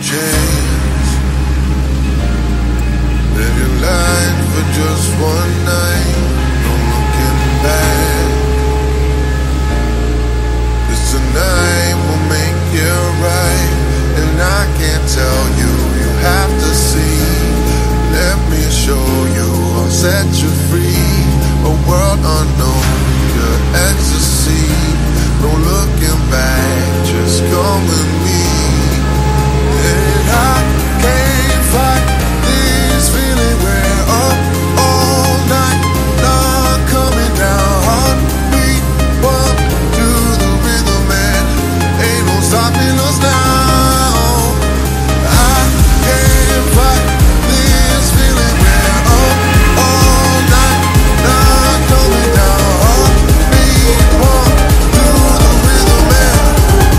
chance. Live your life for just one night, no looking back. 'Cause tonight will make you right, and I can't tell you, you have to see. Let me show you, I'll set you free. A world unknown, your ecstasy. No looking back, just come with me. And I can't fight this feeling. We're up all night, not coming down. We walk to the rhythm and ain't no stopping us now. I can't fight this feeling. We're up all night, not coming down. We walk to the rhythm and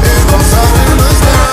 ain't no stopping us now.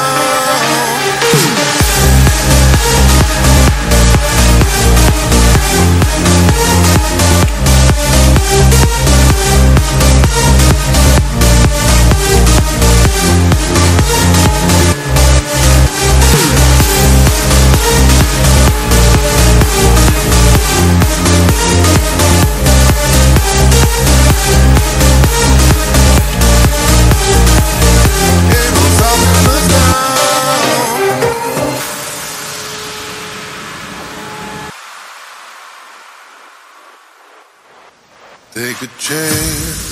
Take a chance.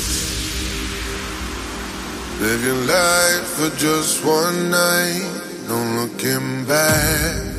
Live your life for just one night, no looking back.